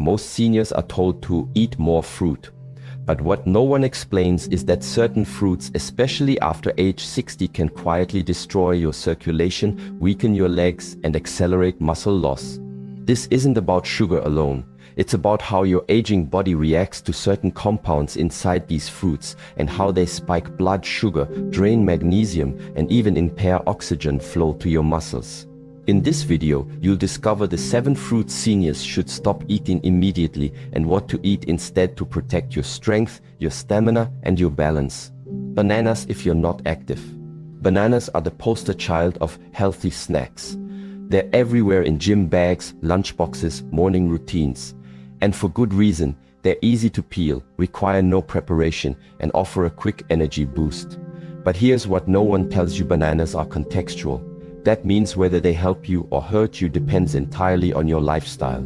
Most seniors are told to eat more fruit. But what no one explains is that certain fruits, especially after age 60, can quietly destroy your circulation, weaken your legs, and accelerate muscle loss. This isn't about sugar alone. It's about how your aging body reacts to certain compounds inside these fruits and how they spike blood sugar, drain magnesium, and even impair oxygen flow to your muscles. In this video, you'll discover the 7 fruits seniors should stop eating immediately and what to eat instead to protect your strength, your stamina, and your balance. Bananas if you're not active. Bananas are the poster child of healthy snacks. They're everywhere in gym bags, lunchboxes, morning routines. And for good reason. They're easy to peel, require no preparation, and offer a quick energy boost. But here's what no one tells you: bananas are contextual. That means whether they help you or hurt you depends entirely on your lifestyle.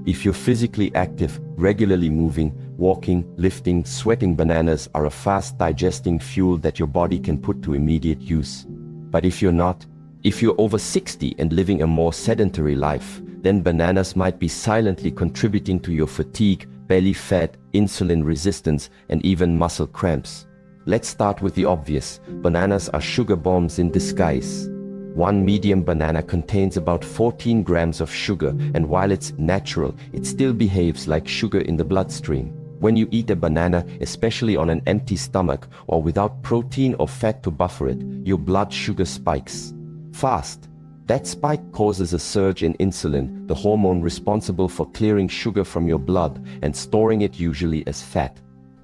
If you're physically active, regularly moving, walking, lifting, sweating, bananas are a fast digesting fuel that your body can put to immediate use. But if you're not, if you're over 60 and living a more sedentary life, then bananas might be silently contributing to your fatigue, belly fat, insulin resistance, and even muscle cramps. Let's start with the obvious. Bananas are sugar bombs in disguise. One medium banana contains about 14 grams of sugar, and while it's natural, it still behaves like sugar in the bloodstream. When you eat a banana, especially on an empty stomach or without protein or fat to buffer it, your blood sugar spikes fast. That spike causes a surge in insulin, the hormone responsible for clearing sugar from your blood and storing it usually as fat.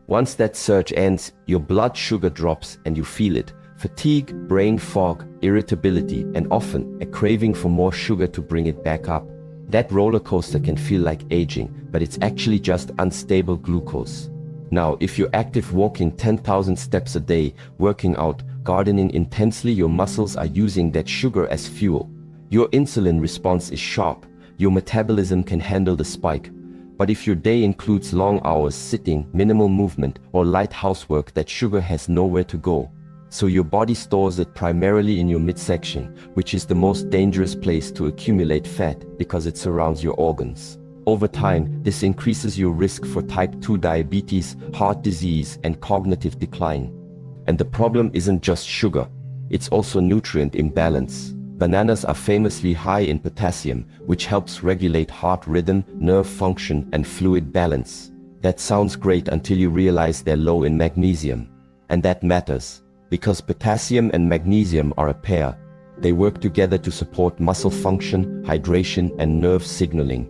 Once that surge ends, your blood sugar drops and you feel it. Fatigue, brain fog, irritability, and often a craving for more sugar to bring it back up. That roller coaster can feel like aging, but it's actually just unstable glucose. Now, if you're active, walking 10,000 steps a day, working out, gardening intensely, your muscles are using that sugar as fuel. Your insulin response is sharp. Your metabolism can handle the spike. But if your day includes long hours sitting, minimal movement, or light housework, that sugar has nowhere to go. So your body stores it primarily in your midsection, which is the most dangerous place to accumulate fat because it surrounds your organs. Over time, this increases your risk for type 2 diabetes, heart disease, and cognitive decline. And the problem isn't just sugar, it's also nutrient imbalance. Bananas are famously high in potassium, which helps regulate heart rhythm, nerve function, and fluid balance. That sounds great until you realize they're low in magnesium. And that matters, because potassium and magnesium are a pair. They work together to support muscle function, hydration, and nerve signaling.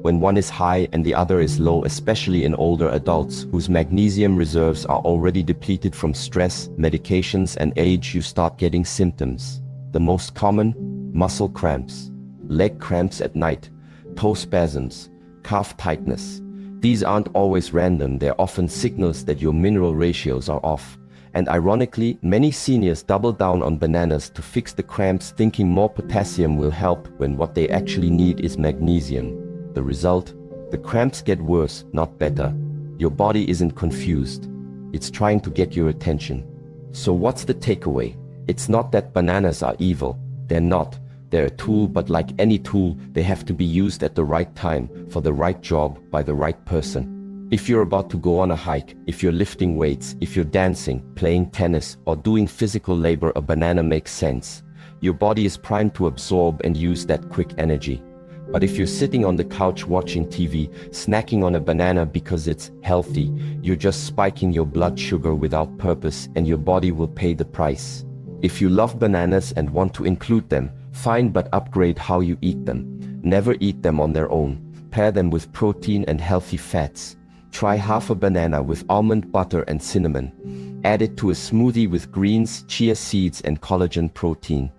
When one is high and the other is low, especially in older adults whose magnesium reserves are already depleted from stress, medications, and age, you start getting symptoms. The most common: muscle cramps, leg cramps at night, toe spasms, calf tightness. These aren't always random, they're often signals that your mineral ratios are off. And ironically, many seniors double down on bananas to fix the cramps, thinking more potassium will help when what they actually need is magnesium. The result? The cramps get worse, not better. Your body isn't confused. It's trying to get your attention. So what's the takeaway? It's not that bananas are evil. They're not. They're a tool, but like any tool, they have to be used at the right time, for the right job, by the right person. If you're about to go on a hike, if you're lifting weights, if you're dancing, playing tennis, or doing physical labor, a banana makes sense. Your body is primed to absorb and use that quick energy. But if you're sitting on the couch watching TV, snacking on a banana because it's healthy, you're just spiking your blood sugar without purpose, and your body will pay the price. If you love bananas and want to include them, fine, but upgrade how you eat them. Never eat them on their own. Pair them with protein and healthy fats. Try half a banana with almond butter and cinnamon. Add it to a smoothie with greens, chia seeds, and collagen protein.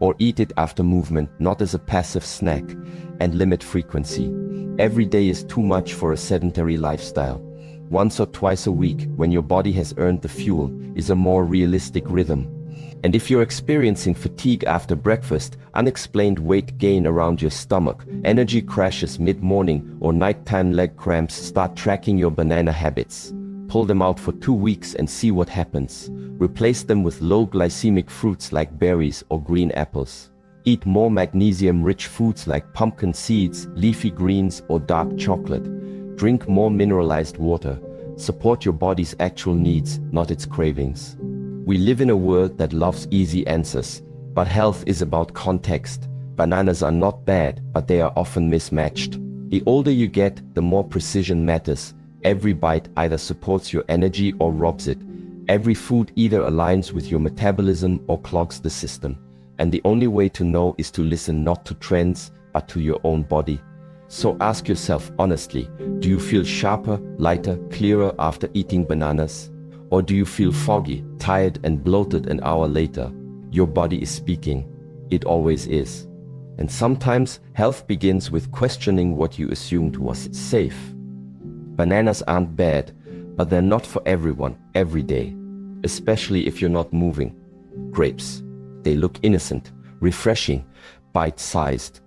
Or eat it after movement, not as a passive snack. And limit frequency. Every day is too much for a sedentary lifestyle. Once or twice a week, when your body has earned the fuel, is a more realistic rhythm. And if you're experiencing fatigue after breakfast, unexplained weight gain around your stomach, energy crashes mid-morning, or nighttime leg cramps, start tracking your banana habits. Pull them out for 2 weeks and see what happens. Replace them with low glycemic fruits like berries or green apples. Eat more magnesium-rich foods like pumpkin seeds, leafy greens, or dark chocolate. Drink more mineralized water. Support your body's actual needs, not its cravings. We live in a world that loves easy answers, but health is about context. Bananas are not bad, but they are often mismatched. The older you get, the more precision matters. Every bite either supports your energy or robs it. Every food either aligns with your metabolism or clogs the system. And the only way to know is to listen not to trends, but to your own body. So ask yourself honestly, do you feel sharper, lighter, clearer after eating bananas? Or do you feel foggy, tired and bloated an hour later? Your body is speaking. It always is. And sometimes health begins with questioning what you assumed was safe. Bananas aren't bad, but they're not for everyone, every day. Especially if you're not moving. Grapes. They look innocent, refreshing, bite-sized.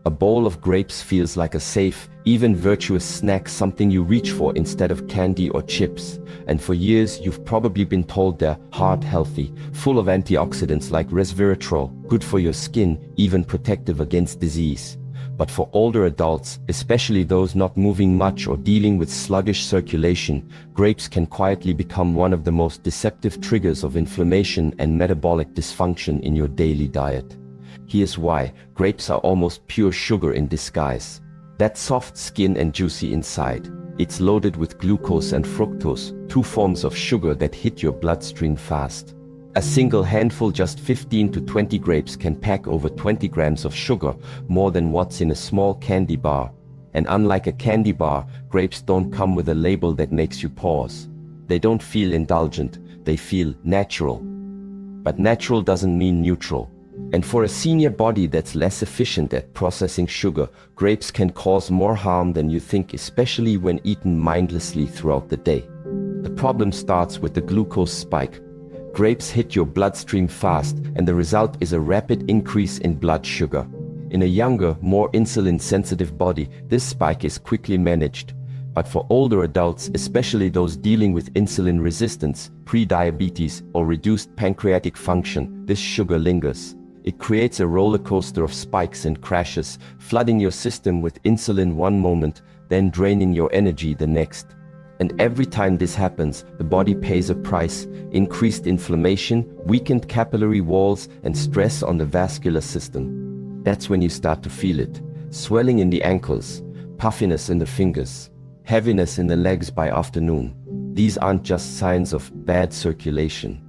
A bowl of grapes feels like a safe, even virtuous snack, something you reach for instead of candy or chips. And for years you've probably been told they're heart-healthy, full of antioxidants like resveratrol, good for your skin, even protective against disease. But for older adults, especially those not moving much or dealing with sluggish circulation, grapes can quietly become one of the most deceptive triggers of inflammation and metabolic dysfunction in your daily diet. Here's why. Grapes are almost pure sugar in disguise. That soft skin and juicy inside. It's loaded with glucose and fructose, two forms of sugar that hit your bloodstream fast. A single handful, just 15 to 20 grapes, can pack over 20 grams of sugar, more than what's in a small candy bar. And unlike a candy bar, grapes don't come with a label that makes you pause. They don't feel indulgent, they feel natural. But natural doesn't mean neutral. And for a senior body that's less efficient at processing sugar, grapes can cause more harm than you think, especially when eaten mindlessly throughout the day. The problem starts with the glucose spike. Grapes hit your bloodstream fast, and the result is a rapid increase in blood sugar. In a younger, more insulin-sensitive body, this spike is quickly managed. But for older adults, especially those dealing with insulin resistance, pre-diabetes, or reduced pancreatic function, this sugar lingers. It creates a roller coaster of spikes and crashes, flooding your system with insulin one moment, then draining your energy the next. And every time this happens, the body pays a price: increased inflammation, weakened capillary walls, and stress on the vascular system. That's when you start to feel it. Swelling in the ankles, puffiness in the fingers, heaviness in the legs by afternoon. These aren't just signs of bad circulation.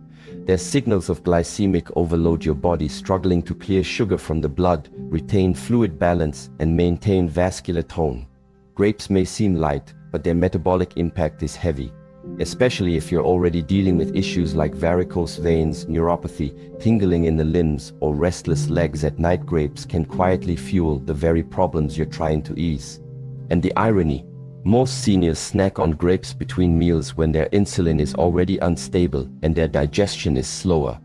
They're signals of glycemic overload, your body struggling to clear sugar from the blood, retain fluid balance, and maintain vascular tone. Grapes may seem light, but their metabolic impact is heavy. Especially if you're already dealing with issues like varicose veins, neuropathy, tingling in the limbs, or restless legs at night. Grapes can quietly fuel the very problems you're trying to ease. And the irony: most seniors snack on grapes between meals when their insulin is already unstable and their digestion is slower.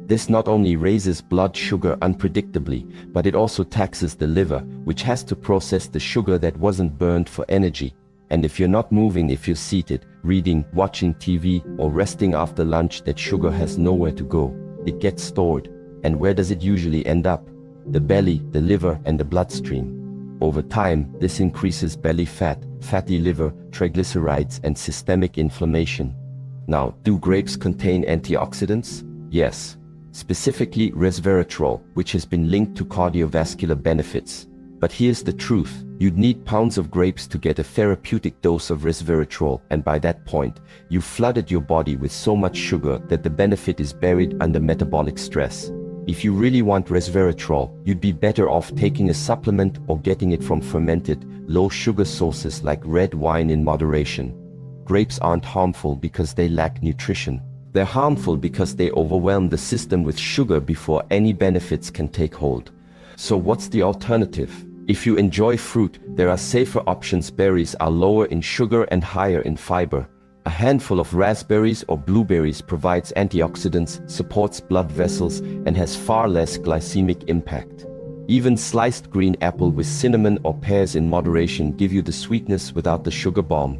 This not only raises blood sugar unpredictably, but it also taxes the liver, which has to process the sugar that wasn't burned for energy. And if you're not moving, if you're seated, reading, watching TV, or resting after lunch, that sugar has nowhere to go. It gets stored. And where does it usually end up? The belly, the liver, and the bloodstream. Over time, this increases belly fat, fatty liver, triglycerides, and systemic inflammation. Now, do grapes contain antioxidants? Yes. Specifically resveratrol, which has been linked to cardiovascular benefits. But here's the truth: you'd need pounds of grapes to get a therapeutic dose of resveratrol, and by that point, you've flooded your body with so much sugar that the benefit is buried under metabolic stress. If you really want resveratrol, you'd be better off taking a supplement or getting it from fermented, low-sugar sources like red wine in moderation. Grapes aren't harmful because they lack nutrition. They're harmful because they overwhelm the system with sugar before any benefits can take hold. So what's the alternative? If you enjoy fruit, there are safer options. Berries are lower in sugar and higher in fiber. A handful of raspberries or blueberries provides antioxidants, supports blood vessels, and has far less glycemic impact. Even sliced green apple with cinnamon or pears in moderation give you the sweetness without the sugar bomb.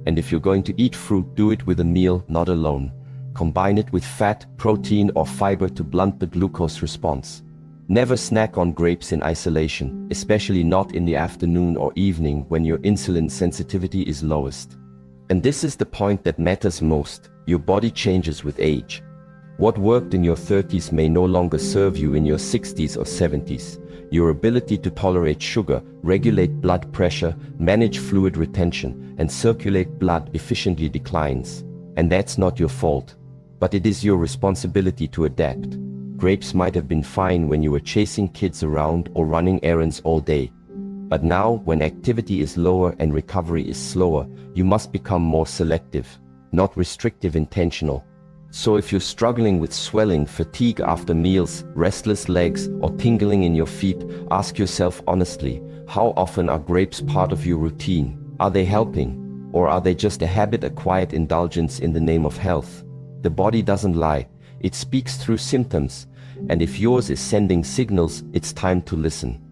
And if you're going to eat fruit, do it with a meal, not alone. Combine it with fat, protein, or fiber to blunt the glucose response. Never snack on grapes in isolation, especially not in the afternoon or evening when your insulin sensitivity is lowest. And this is the point that matters most. Your body changes with age. What worked in your 30s may no longer serve you in your 60s or 70s. Your ability to tolerate sugar, regulate blood pressure, manage fluid retention, and circulate blood efficiently declines. And that's not your fault. But it is your responsibility to adapt. Grapes might have been fine when you were chasing kids around or running errands all day. But now, when activity is lower and recovery is slower, you must become more selective, not restrictive, intentional. So if you're struggling with swelling, fatigue after meals, restless legs, or tingling in your feet, ask yourself honestly, how often are grapes part of your routine? Are they helping? Or are they just a habit, a quiet indulgence in the name of health? The body doesn't lie. It speaks through symptoms. And if yours is sending signals, it's time to listen.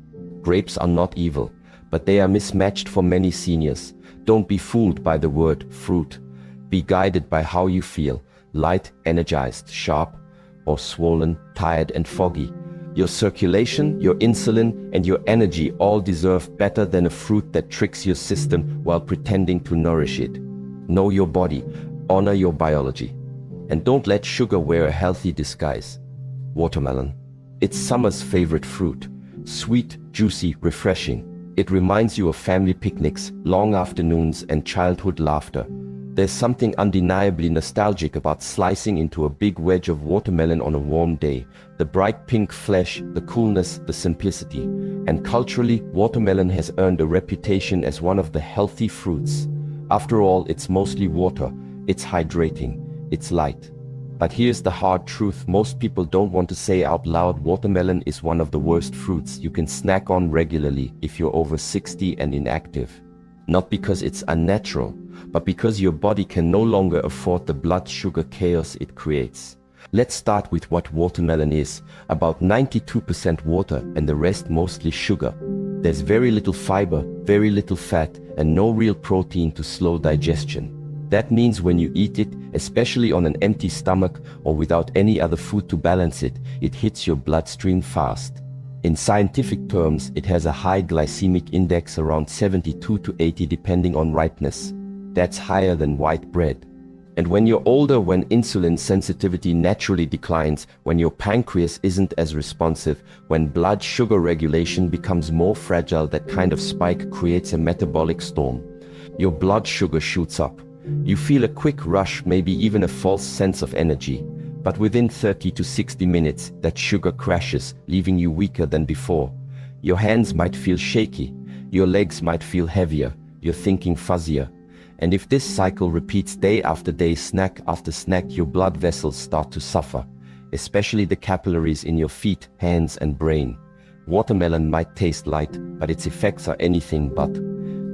Grapes are not evil, but they are mismatched for many seniors. Don't be fooled by the word fruit. Be guided by how you feel. Light, energized, sharp, or swollen, tired and foggy. Your circulation, your insulin, and your energy all deserve better than a fruit that tricks your system while pretending to nourish it. Know your body, honor your biology, and don't let sugar wear a healthy disguise. Watermelon. It's summer's favorite fruit. Sweet, juicy, refreshing. It reminds you of family picnics, long afternoons, and childhood laughter. There's something undeniably nostalgic about slicing into a big wedge of watermelon on a warm day. The bright pink flesh, the coolness, the simplicity. And culturally, watermelon has earned a reputation as one of the healthy fruits. After all, it's mostly water. It's hydrating. It's light. But here's the hard truth most people don't want to say out loud: watermelon is one of the worst fruits you can snack on regularly if you're over 60 and inactive. Not because it's unnatural, but because your body can no longer afford the blood sugar chaos it creates. Let's start with what watermelon is. About 92% water and the rest mostly sugar. There's very little fiber, very little fat, and no real protein to slow digestion. That means when you eat it, especially on an empty stomach or without any other food to balance it, it hits your bloodstream fast. In scientific terms, it has a high glycemic index, around 72 to 80 depending on ripeness. That's higher than white bread. And when you're older, when insulin sensitivity naturally declines, when your pancreas isn't as responsive, when blood sugar regulation becomes more fragile, that kind of spike creates a metabolic storm. Your blood sugar shoots up. You feel a quick rush, maybe even a false sense of energy. But within 30 to 60 minutes, that sugar crashes, leaving you weaker than before. Your hands might feel shaky. Your legs might feel heavier. Your thinking fuzzier. And if this cycle repeats day after day, snack after snack, your blood vessels start to suffer, especially the capillaries in your feet, hands, and brain. Watermelon might taste light, but its effects are anything but.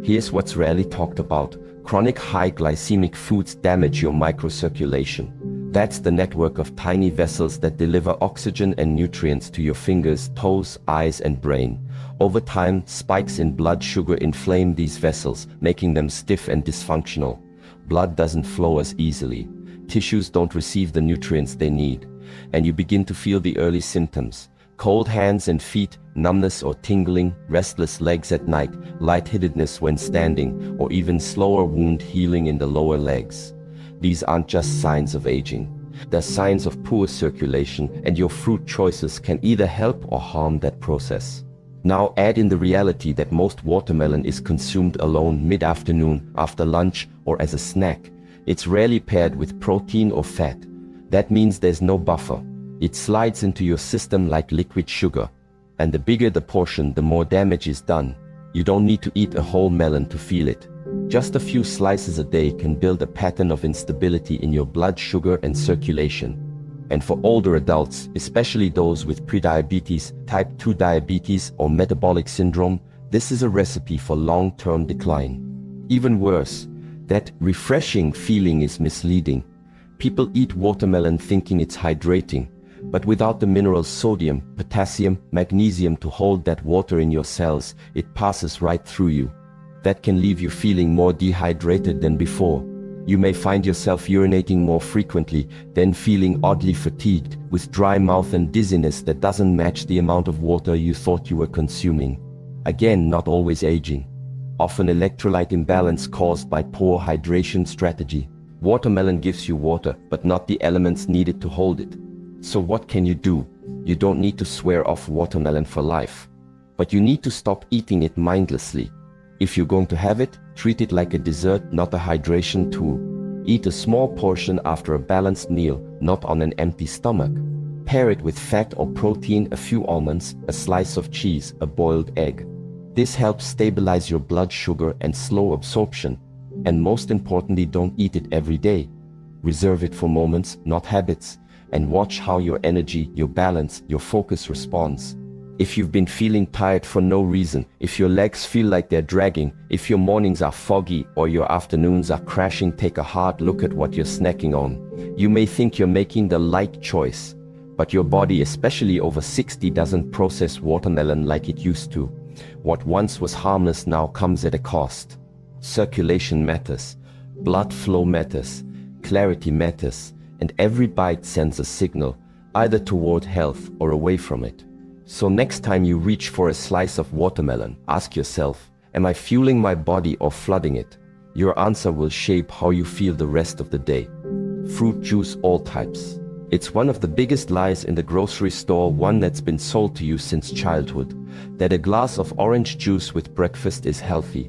Here's what's rarely talked about. Chronic high glycemic foods damage your microcirculation. That's the network of tiny vessels that deliver oxygen and nutrients to your fingers, toes, eyes, and brain. Over time, spikes in blood sugar inflame these vessels, making them stiff and dysfunctional. Blood doesn't flow as easily. Tissues don't receive the nutrients they need. And you begin to feel the early symptoms. Cold hands and feet, numbness or tingling, restless legs at night, lightheadedness when standing, or even slower wound healing in the lower legs. These aren't just signs of aging. They're signs of poor circulation, and your fruit choices can either help or harm that process. Now add in the reality that most watermelon is consumed alone mid-afternoon, after lunch, or as a snack. It's rarely paired with protein or fat. That means there's no buffer. It slides into your system like liquid sugar. And the bigger the portion, the more damage is done. You don't need to eat a whole melon to feel it. Just a few slices a day can build a pattern of instability in your blood sugar and circulation. And for older adults, especially those with prediabetes, type 2 diabetes, or metabolic syndrome, this is a recipe for long-term decline. Even worse, that refreshing feeling is misleading. People eat watermelon thinking it's hydrating, but without the minerals sodium, potassium, magnesium to hold that water in your cells, it passes right through you. That can leave you feeling more dehydrated than before. You may find yourself urinating more frequently, then feeling oddly fatigued, with dry mouth and dizziness that doesn't match the amount of water you thought you were consuming. Again, not always aging. Often electrolyte imbalance caused by poor hydration strategy. Watermelon gives you water, but not the elements needed to hold it. So what can you do? You don't need to swear off watermelon for life. But you need to stop eating it mindlessly. If you're going to have it, treat it like a dessert, not a hydration tool. Eat a small portion after a balanced meal, not on an empty stomach. Pair it with fat or protein, a few almonds, a slice of cheese, a boiled egg. This helps stabilize your blood sugar and slow absorption. And most importantly, don't eat it every day. Reserve it for moments, not habits, and watch how your energy, your balance, your focus responds. If you've been feeling tired for no reason, if your legs feel like they're dragging, if your mornings are foggy or your afternoons are crashing, take a hard look at what you're snacking on. You may think you're making the right choice, but your body, especially over 60, doesn't process watermelon like it used to. What once was harmless now comes at a cost. Circulation matters, blood flow matters, clarity matters, and every bite sends a signal, either toward health or away from it. So next time you reach for a slice of watermelon, ask yourself, am I fueling my body or flooding it? Your answer will shape how you feel the rest of the day. Fruit juice, all types. It's one of the biggest lies in the grocery store, one that's been sold to you since childhood. That a glass of orange juice with breakfast is healthy.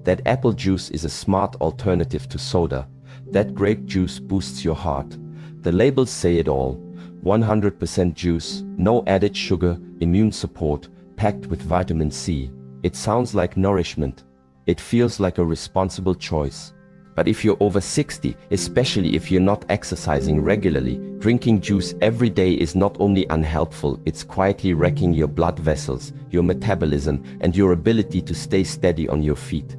That apple juice is a smart alternative to soda. That grape juice boosts your heart. The labels say it all. 100% juice, no added sugar, immune support, packed with vitamin C. It sounds like nourishment. It feels like a responsible choice. But if you're over 60, especially if you're not exercising regularly, drinking juice every day is not only unhelpful, it's quietly wrecking your blood vessels, your metabolism, and your ability to stay steady on your feet.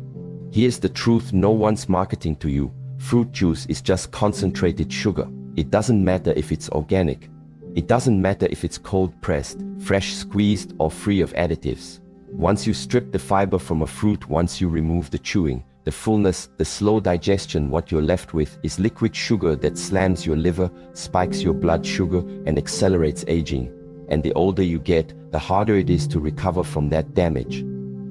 Here's the truth no one's marketing to you. Fruit juice is just concentrated sugar. It doesn't matter if it's organic. It doesn't matter if it's cold pressed, fresh squeezed, or free of additives. Once you strip the fiber from a fruit, once you remove the chewing, the fullness, the slow digestion, what you're left with is liquid sugar that slams your liver, spikes your blood sugar, and accelerates aging. And the older you get, the harder it is to recover from that damage.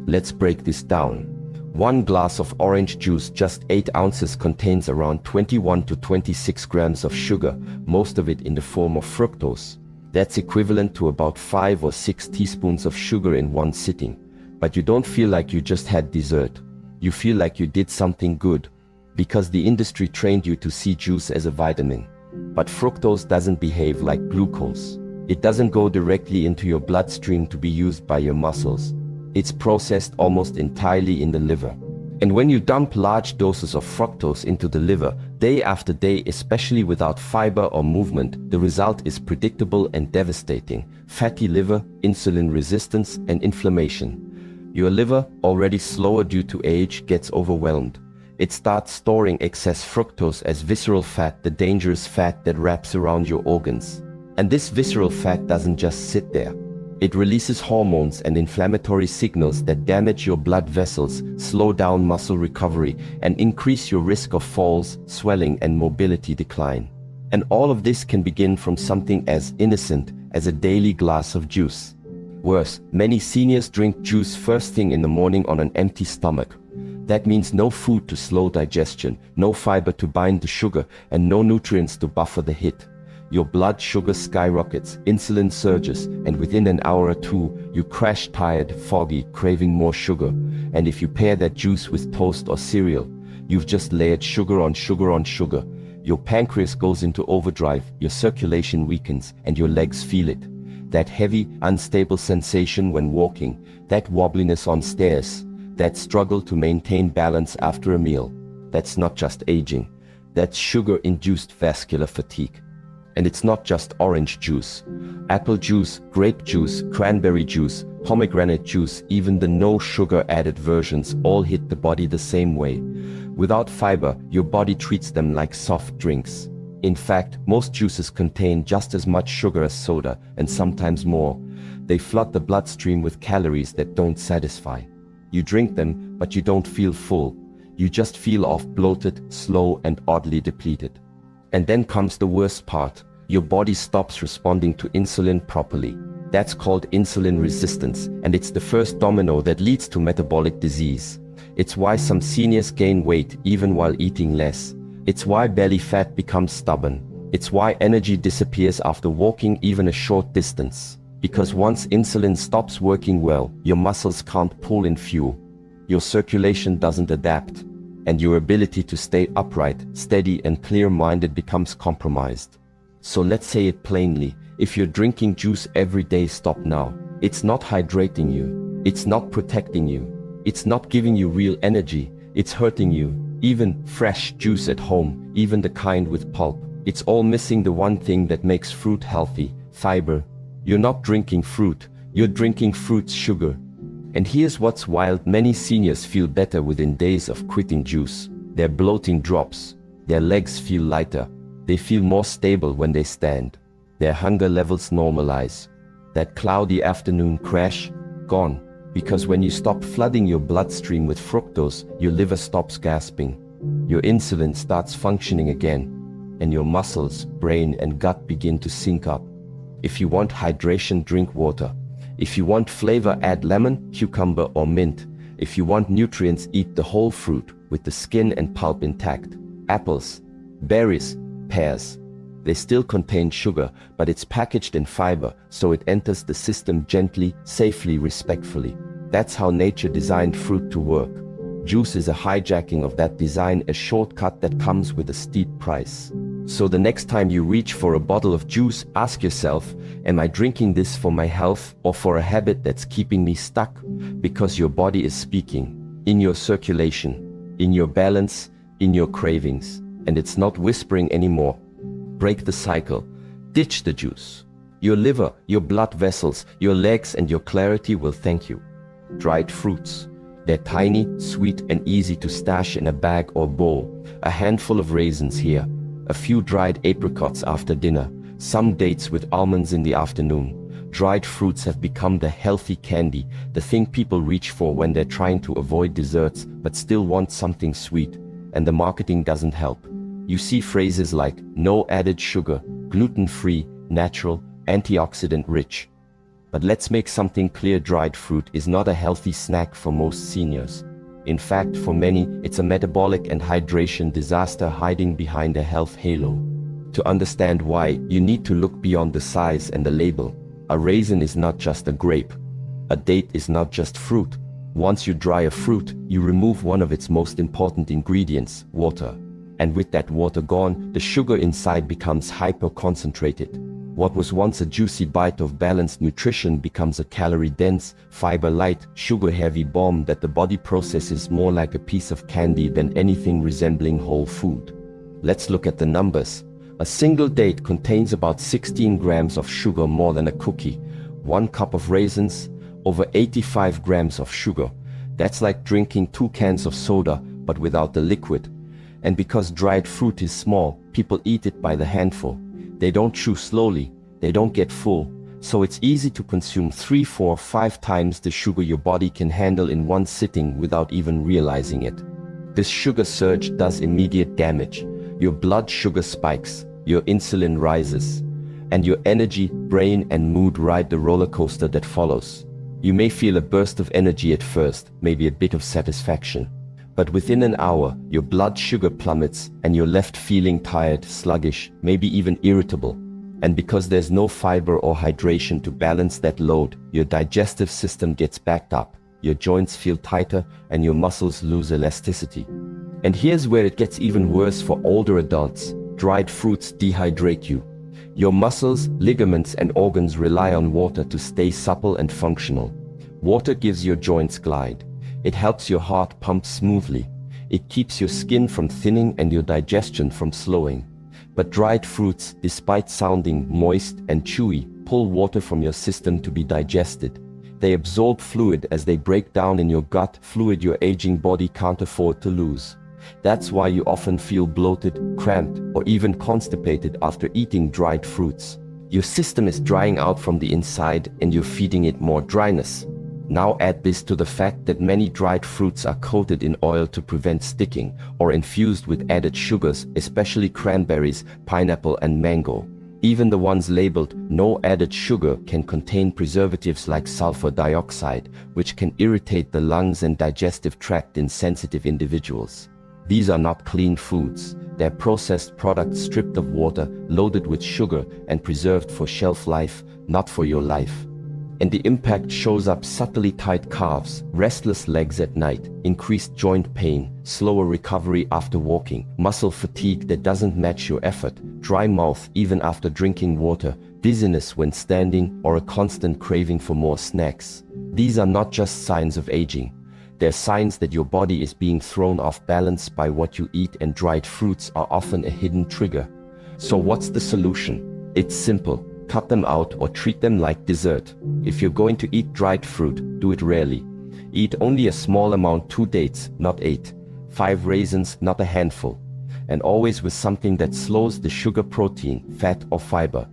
Let's break this down. One glass of orange juice, just 8 ounces, contains around 21 to 26 grams of sugar, most of it in the form of fructose. That's equivalent to about 5 or 6 teaspoons of sugar in one sitting. But you don't feel like you just had dessert. You feel like you did something good, because the industry trained you to see juice as a vitamin. But fructose doesn't behave like glucose. It doesn't go directly into your bloodstream to be used by your muscles. It's processed almost entirely in the liver. And when you dump large doses of fructose into the liver, day after day, especially without fiber or movement, the result is predictable and devastating. Fatty liver, insulin resistance, and inflammation. Your liver, already slower due to age, gets overwhelmed. It starts storing excess fructose as visceral fat, the dangerous fat that wraps around your organs. And this visceral fat doesn't just sit there. It releases hormones and inflammatory signals that damage your blood vessels, slow down muscle recovery, and increase your risk of falls, swelling, and mobility decline. And all of this can begin from something as innocent as a daily glass of juice. Worse, many seniors drink juice first thing in the morning on an empty stomach. That means no food to slow digestion, no fiber to bind the sugar, and no nutrients to buffer the hit. Your blood sugar skyrockets, insulin surges, and within an hour or two, you crash tired, foggy, craving more sugar. And if you pair that juice with toast or cereal, you've just layered sugar on sugar on sugar. Your pancreas goes into overdrive, your circulation weakens, and your legs feel it. That heavy, unstable sensation when walking, that wobbliness on stairs, that struggle to maintain balance after a meal. That's not just aging. That's sugar-induced vascular fatigue. And it's not just orange juice. Apple juice, grape juice, cranberry juice, pomegranate juice, even the no sugar added versions all hit the body the same way. Without fiber, your body treats them like soft drinks. In fact, most juices contain just as much sugar as soda, and sometimes more. They flood the bloodstream with calories that don't satisfy. You drink them, but you don't feel full. You just feel off, bloated, slow, and oddly depleted. And then comes the worst part. Your body stops responding to insulin properly. That's called insulin resistance, and it's the first domino that leads to metabolic disease. It's why some seniors gain weight even while eating less. It's why belly fat becomes stubborn. It's why energy disappears after walking even a short distance. Because once insulin stops working well, your muscles can't pull in fuel. Your circulation doesn't adapt, and your ability to stay upright, steady, and clear-minded becomes compromised. So let's say it plainly. If you're drinking juice every day, stop now. It's not hydrating you. It's not protecting you. It's not giving you real energy. It's hurting you. Even fresh juice at home, even the kind with pulp, it's all missing the one thing that makes fruit healthy: fiber. You're not drinking fruit. You're drinking fruit's sugar. And here's what's wild: many seniors feel better within days of quitting juice. Their bloating drops. Their legs feel lighter. They feel more stable when they stand. Their hunger levels normalize. That cloudy afternoon crash, gone. Because when you stop flooding your bloodstream with fructose, your liver stops gasping. Your insulin starts functioning again. And your muscles, brain, and gut begin to sync up. If you want hydration, drink water. If you want flavor, add lemon, cucumber, or mint. If you want nutrients, eat the whole fruit with the skin and pulp intact. Apples, berries, pears. They still contain sugar, but it's packaged in fiber, so it enters the system gently, safely, respectfully. That's how nature designed fruit to work. Juice is a hijacking of that design, a shortcut that comes with a steep price. So the next time you reach for a bottle of juice, ask yourself, am I drinking this for my health or for a habit that's keeping me stuck? Because your body is speaking, in your circulation, in your balance, in your cravings, and it's not whispering anymore. Break the cycle. Ditch the juice. Your liver, your blood vessels, your legs, and your clarity will thank you. Dried fruits. They're tiny, sweet, and easy to stash in a bag or bowl. A handful of raisins here. A few dried apricots after dinner, some dates with almonds in the afternoon. Dried fruits have become the healthy candy, the thing people reach for when they're trying to avoid desserts but still want something sweet, and the marketing doesn't help. You see phrases like no added sugar, gluten-free, natural, antioxidant-rich. But let's make something clear: dried fruit is not a healthy snack for most seniors. In fact, for many, it's a metabolic and hydration disaster hiding behind a health halo. To understand why, you need to look beyond the size and the label. A raisin is not just a grape. A date is not just fruit. Once you dry a fruit, you remove one of its most important ingredients, water. And with that water gone, the sugar inside becomes hyper-concentrated. What was once a juicy bite of balanced nutrition becomes a calorie-dense, fiber-light, sugar-heavy bomb that the body processes more like a piece of candy than anything resembling whole food. Let's look at the numbers. A single date contains about 16 grams of sugar, more than a cookie. 1 cup of raisins, over 85 grams of sugar. That's like drinking 2 cans of soda, but without the liquid. And because dried fruit is small, people eat it by the handful. They don't chew slowly, they don't get full, so it's easy to consume 3, 4, 5 times the sugar your body can handle in one sitting without even realizing it. This sugar surge does immediate damage. Your blood sugar spikes, your insulin rises, and your energy, brain, and mood ride the roller coaster that follows. You may feel a burst of energy at first, maybe a bit of satisfaction. But within an hour, your blood sugar plummets and you're left feeling tired, sluggish, maybe even irritable. And because there's no fiber or hydration to balance that load, your digestive system gets backed up, your joints feel tighter, and your muscles lose elasticity. And here's where it gets even worse for older adults. Dried fruits dehydrate you. Your muscles, ligaments, and organs rely on water to stay supple and functional. Water gives your joints glide. It helps your heart pump smoothly. It keeps your skin from thinning and your digestion from slowing. But dried fruits, despite sounding moist and chewy, pull water from your system to be digested. They absorb fluid as they break down in your gut, fluid your aging body can't afford to lose. That's why you often feel bloated, cramped, or even constipated after eating dried fruits. Your system is drying out from the inside and you're feeding it more dryness. Now add this to the fact that many dried fruits are coated in oil to prevent sticking or infused with added sugars, especially cranberries, pineapple and mango. Even the ones labeled "no added sugar" can contain preservatives like sulfur dioxide, which can irritate the lungs and digestive tract in sensitive individuals. These are not clean foods. They're processed products stripped of water, loaded with sugar, and preserved for shelf life, not for your life. And the impact shows up subtly: tight calves, restless legs at night, increased joint pain, slower recovery after walking, muscle fatigue that doesn't match your effort, dry mouth even after drinking water, dizziness when standing, or a constant craving for more snacks. These are not just signs of aging. They're signs that your body is being thrown off balance by what you eat, and dried fruits are often a hidden trigger. So what's the solution? It's simple. Cut them out or treat them like dessert. If you're going to eat dried fruit, do it rarely. Eat only a small amount: 2 dates, not 8. 5 raisins, not a handful. And always with something that slows the sugar, protein, fat or fiber.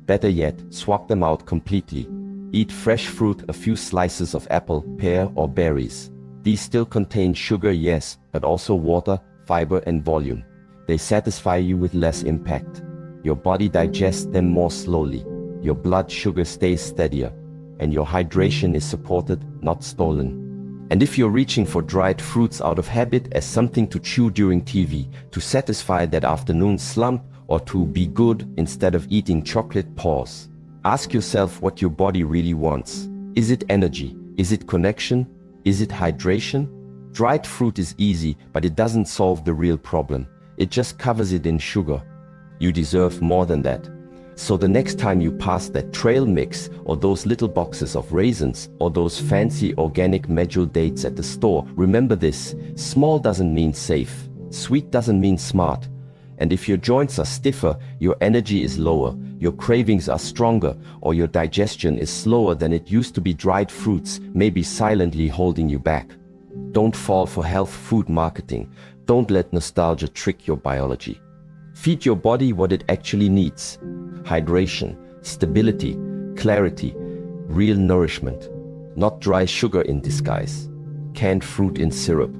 Better yet, swap them out completely. Eat fresh fruit, a few slices of apple, pear or berries. These still contain sugar, yes, but also water, fiber and volume. They satisfy you with less impact. Your body digests them more slowly. Your blood sugar stays steadier. And your hydration is supported, not stolen. And if you're reaching for dried fruits out of habit, as something to chew during TV, to satisfy that afternoon slump, or to be good instead of eating chocolate, pause. Ask yourself what your body really wants. Is it energy? Is it connection? Is it hydration? Dried fruit is easy, but it doesn't solve the real problem. It just covers it in sugar. You deserve more than that. So the next time you pass that trail mix, or those little boxes of raisins, or those fancy organic medjool dates at the store, remember this: small doesn't mean safe. Sweet doesn't mean smart. And if your joints are stiffer, your energy is lower, your cravings are stronger, or your digestion is slower than it used to be, dried fruits may be silently holding you back. Don't fall for health food marketing. Don't let nostalgia trick your biology. Feed your body what it actually needs: hydration, stability, clarity, real nourishment, not dry sugar in disguise. Canned fruit in syrup.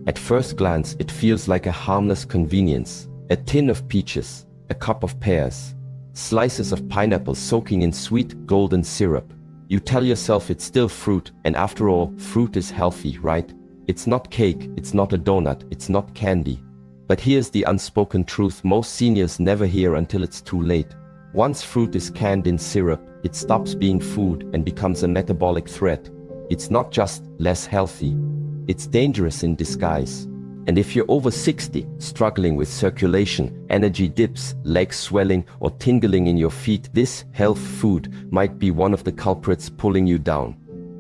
At first glance, it feels like a harmless convenience. A tin of peaches, a cup of pears, slices of pineapple soaking in sweet, golden syrup. You tell yourself it's still fruit, and after all, fruit is healthy, right? It's not cake, it's not a donut, it's not candy. But here's the unspoken truth most seniors never hear until it's too late. Once fruit is canned in syrup, it stops being food and becomes a metabolic threat. It's not just less healthy, it's dangerous in disguise. And if you're over 60, struggling with circulation, energy dips, leg swelling, or tingling in your feet, this health food might be one of the culprits pulling you down.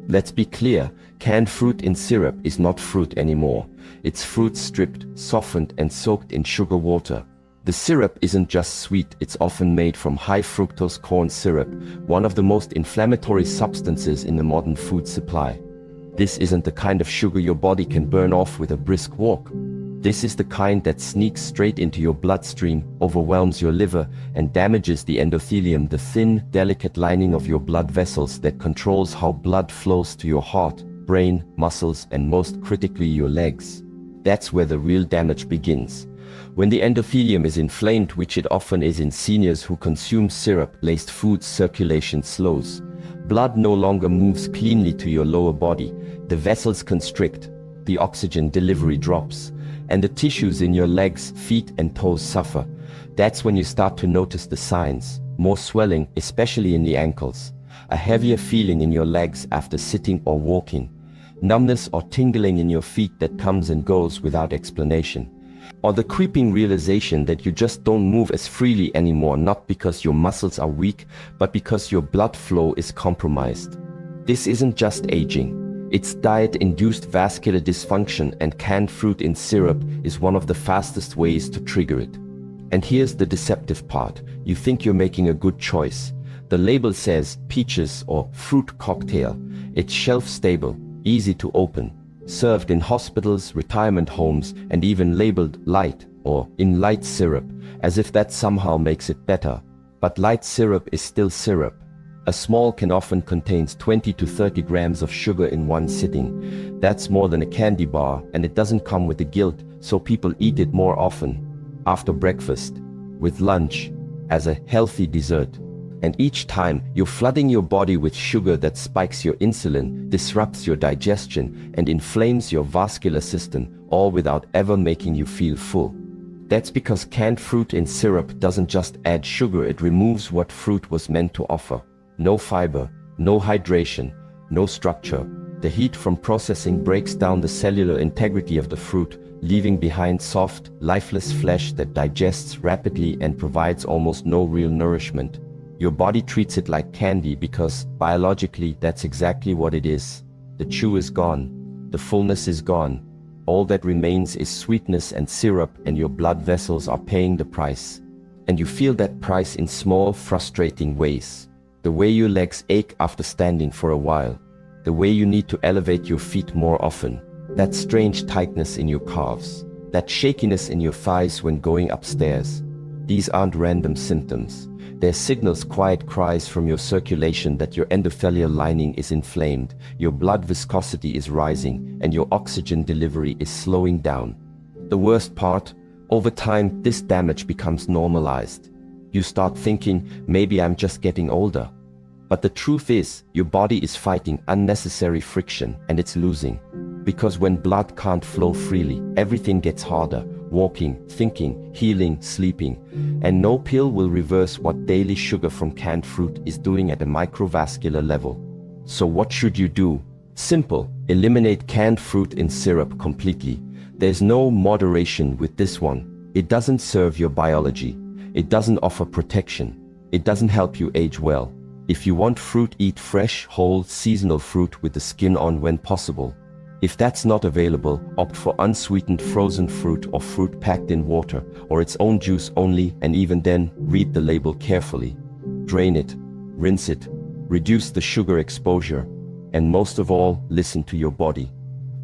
Let's be clear, canned fruit in syrup is not fruit anymore. It's fruit stripped, softened, and soaked in sugar water. The syrup isn't just sweet, it's often made from high fructose corn syrup, one of the most inflammatory substances in the modern food supply. This isn't the kind of sugar your body can burn off with a brisk walk. This is the kind that sneaks straight into your bloodstream, overwhelms your liver, and damages the endothelium, the thin, delicate lining of your blood vessels that controls how blood flows to your heart, brain, muscles, and most critically, your legs. That's where the real damage begins. When the endothelium is inflamed, which it often is in seniors who consume syrup-laced foods, circulation slows. Blood no longer moves cleanly to your lower body. The vessels constrict, the oxygen delivery drops, and the tissues in your legs, feet, and toes suffer. That's when you start to notice the signs. More swelling, especially in the ankles. A heavier feeling in your legs after sitting or walking. Numbness or tingling in your feet that comes and goes without explanation. Or the creeping realization that you just don't move as freely anymore, not because your muscles are weak, but because your blood flow is compromised. This isn't just aging. It's diet-induced vascular dysfunction, and canned fruit in syrup is one of the fastest ways to trigger it. And here's the deceptive part. You think you're making a good choice. The label says peaches or fruit cocktail. It's shelf-stable, easy to open, served in hospitals, retirement homes, and even labeled light or in light syrup, as if that somehow makes it better. But light syrup is still syrup. A small can often contains 20 to 30 grams of sugar in one sitting. That's more than a candy bar, and it doesn't come with the guilt, so people eat it more often. After breakfast, with lunch, as a healthy dessert. And each time, you're flooding your body with sugar that spikes your insulin, disrupts your digestion, and inflames your vascular system, all without ever making you feel full. That's because canned fruit in syrup doesn't just add sugar, it removes what fruit was meant to offer. No fiber, no hydration, no structure. The heat from processing breaks down the cellular integrity of the fruit, leaving behind soft, lifeless flesh that digests rapidly and provides almost no real nourishment. Your body treats it like candy because, biologically, that's exactly what it is. The chew is gone. The fullness is gone. All that remains is sweetness and syrup, and your blood vessels are paying the price. And you feel that price in small, frustrating ways. The way your legs ache after standing for a while. The way you need to elevate your feet more often. That strange tightness in your calves. That shakiness in your thighs when going upstairs. These aren't random symptoms. They're signals, quiet cries from your circulation that your endothelial lining is inflamed, your blood viscosity is rising, and your oxygen delivery is slowing down. The worst part, over time, this damage becomes normalized. You start thinking, maybe I'm just getting older. But the truth is, your body is fighting unnecessary friction, and it's losing. Because when blood can't flow freely, everything gets harder. Walking, thinking, healing, sleeping. And no pill will reverse what daily sugar from canned fruit is doing at a microvascular level. So what should you do? Simple. Eliminate canned fruit in syrup completely. There's no moderation with this one. It doesn't serve your biology. It doesn't offer protection. It doesn't help you age well. If you want fruit, eat fresh, whole, seasonal fruit with the skin on when possible. If that's not available, opt for unsweetened frozen fruit or fruit packed in water, or its own juice only, and even then, read the label carefully. Drain it, rinse it, reduce the sugar exposure, and most of all, listen to your body.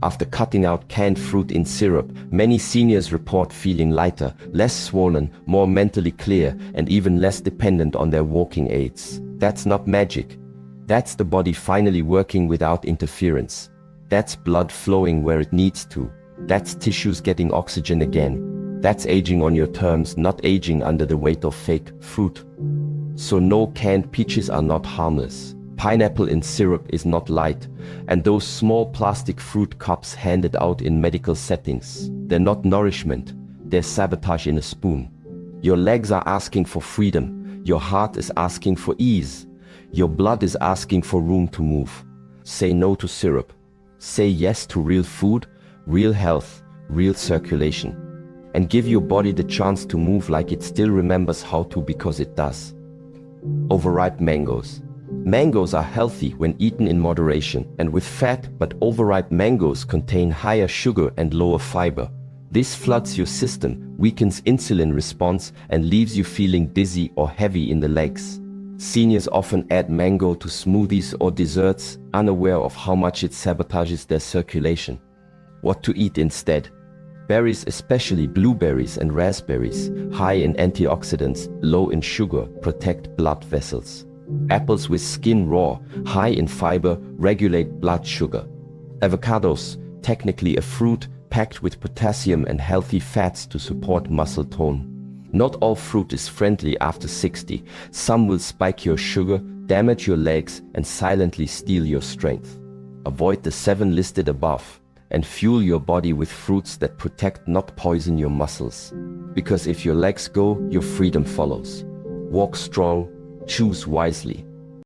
After cutting out canned fruit in syrup, many seniors report feeling lighter, less swollen, more mentally clear, and even less dependent on their walking aids. That's not magic. That's the body finally working without interference. That's blood flowing where it needs to. That's tissues getting oxygen again. That's aging on your terms, not aging under the weight of fake fruit. So no, canned peaches are not harmless. Pineapple in syrup is not light. And those small plastic fruit cups handed out in medical settings, they're not nourishment. They're sabotage in a spoon. Your legs are asking for freedom. Your heart is asking for ease. Your blood is asking for room to move. Say no to syrup. Say yes to real food, real health, real circulation. And give your body the chance to move like it still remembers how to, because it does. Overripe mangoes. Mangoes are healthy when eaten in moderation and with fat, but overripe mangoes contain higher sugar and lower fiber. This floods your system, weakens insulin response, and leaves you feeling dizzy or heavy in the legs. Seniors often add mango to smoothies or desserts, unaware of how much it sabotages their circulation. What to eat instead? Berries, especially blueberries and raspberries, high in antioxidants, low in sugar, protect blood vessels. Apples with skin raw, high in fiber, regulate blood sugar. Avocados, technically a fruit, packed with potassium and healthy fats to support muscle tone. Not all fruit is friendly after 60. Some will spike your sugar, damage your legs, and silently steal your strength. Avoid the 7 listed above, and fuel your body with fruits that protect, not poison your muscles. Because if your legs go, your freedom follows. Walk strong, choose wisely.